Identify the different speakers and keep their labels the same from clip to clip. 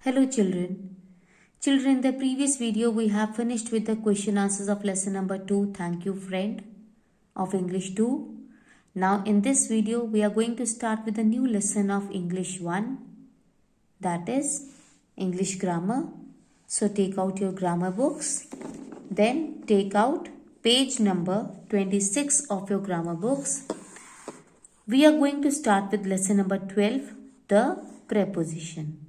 Speaker 1: Hello children. Children, in the previous video we have finished with the question answers of lesson number 2, Thank You Friend, of English 2. Now in this video we are going to start with a new lesson of English 1, that is English grammar. So take out your grammar books, then take out page number 26 of your grammar books. We are going to start with lesson number 12, the preposition.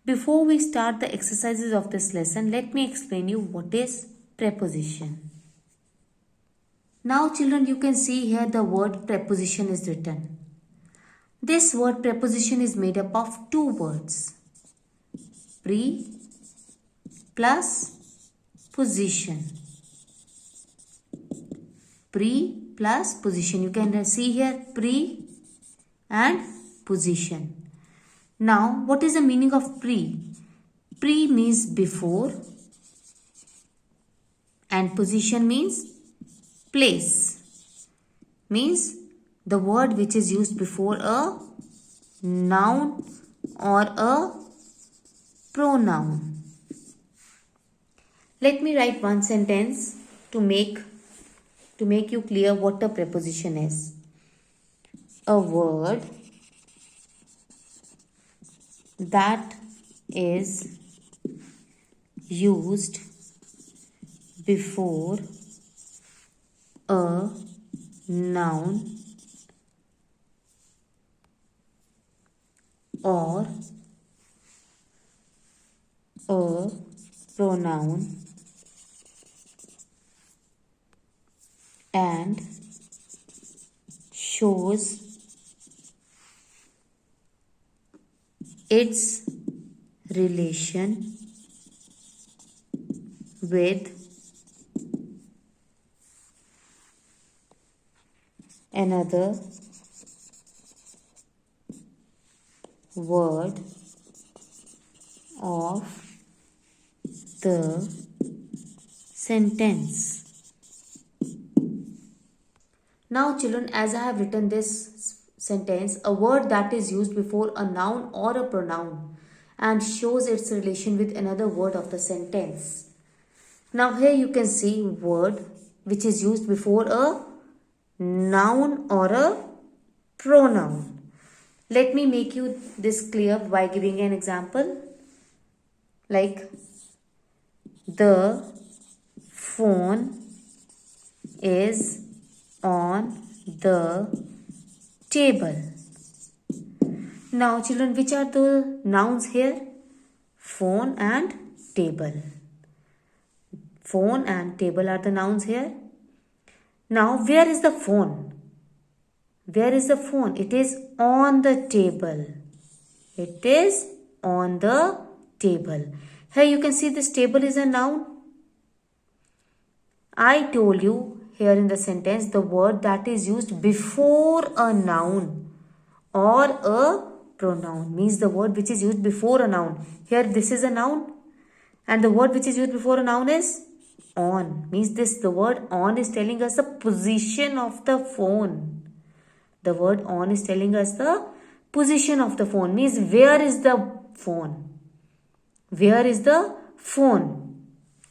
Speaker 1: Before we start the exercises of this lesson, let me explain you what is preposition. Now children, you can see here the word preposition is written. This word preposition is made up of two words. Pre plus position. Pre plus position. You can see here pre and position. Now, what is the meaning of pre? Pre means before and position means place. Means the word which is used before a noun or a pronoun. Let me write one sentence to make you clear what a preposition is. A word that is used before a noun or a pronoun and shows its relation with another word of the sentence. Now children, as I have written this sentence, a word that is used before a noun or a pronoun and shows its relation with another word of the sentence. Now here you can see word which is used before a noun or a pronoun. Let me make you this clear by giving an example. Like the phone is on the table. Now children, which are the nouns here? Phone and table. Phone and table are the nouns here. Now where is the phone? Where is the phone? It is on the table. It is on the table. Here you can see this table is a noun. I told you here in the sentence the word that is used before a noun or a pronoun means the word which is used before a noun. Here this is a noun and the word which is used before a noun is on. Means the word on is telling us the position of the phone. The word on is telling us the position of the phone. Means where is the phone? Where is the phone?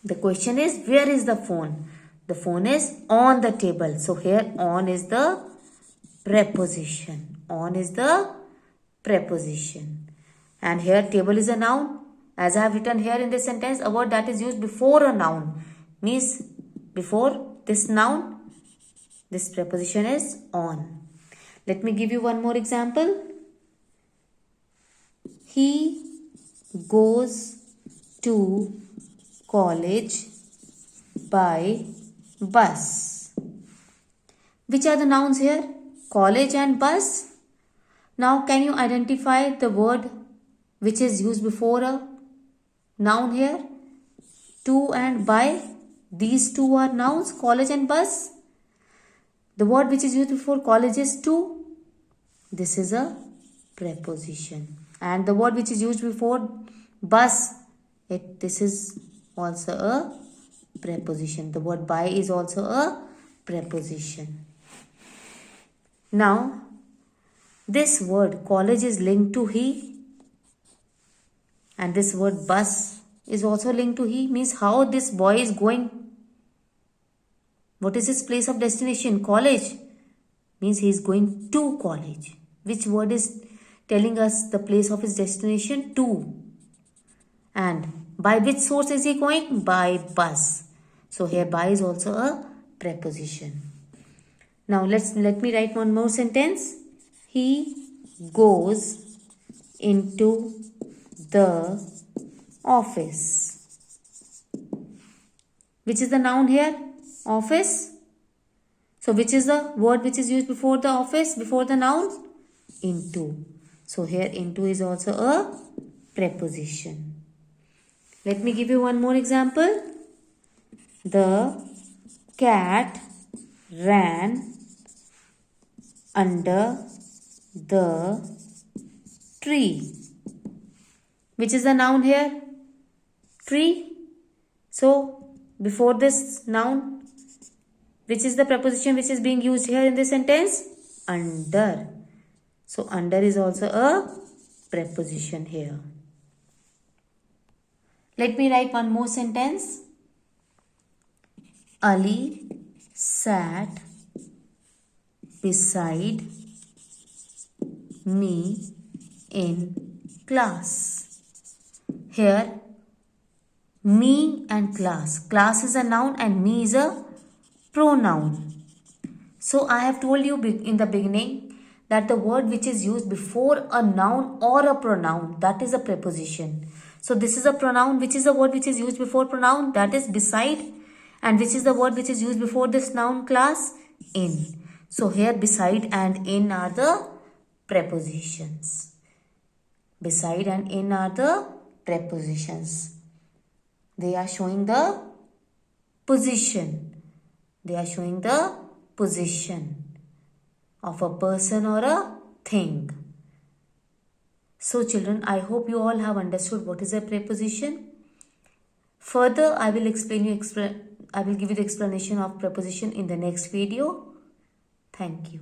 Speaker 1: The question is where is the phone? The phone is on the table. So here on is the preposition. On is the preposition. And here table is a noun. As I have written here in this sentence, a word that is used before a noun. Means before this noun, this preposition is on. Let me give you one more example. He goes to college by bus. Which are the nouns here? College and bus. Now can you identify the word which is used before a noun here? To and by. These two are nouns, college and bus. The word which is used before college is to. This is a preposition. And the word which is used before bus, this is also a preposition. The word by is also a preposition. Now, this word college is linked to he And this word bus is also linked to he, means how this boy is going. What is his place of destination? College. Means he is going to college. Which word is telling us the place of his destination? To. And by which source is he going? By bus. So here by is also a preposition. Now let me write one more sentence. He goes into the office. Which is the noun here? Office. So which is the word which is used before the office, before the noun? Into. So here into is also a preposition. Let me give you one more example. The cat ran under the tree. Which is the noun here? Tree. So before this noun, which is the preposition which is being used here in this sentence? Under. So under is also a preposition here. Let me write one more sentence. Ali sat beside me in class. Here, me and class. Class is a noun and me is a pronoun. So I have told you in the beginning that the word which is used before a noun or a pronoun, that is a preposition. So this is a pronoun. Which is the word which is used before pronoun? That is beside. And which is the word which is used before this noun class? In. So here beside and in are the prepositions. Beside and in are the prepositions. They are showing the position. They are showing the position of a person or a thing. So children, I hope you all have understood what is a preposition. Further, I will give you the explanation of preposition in the next video. Thank you.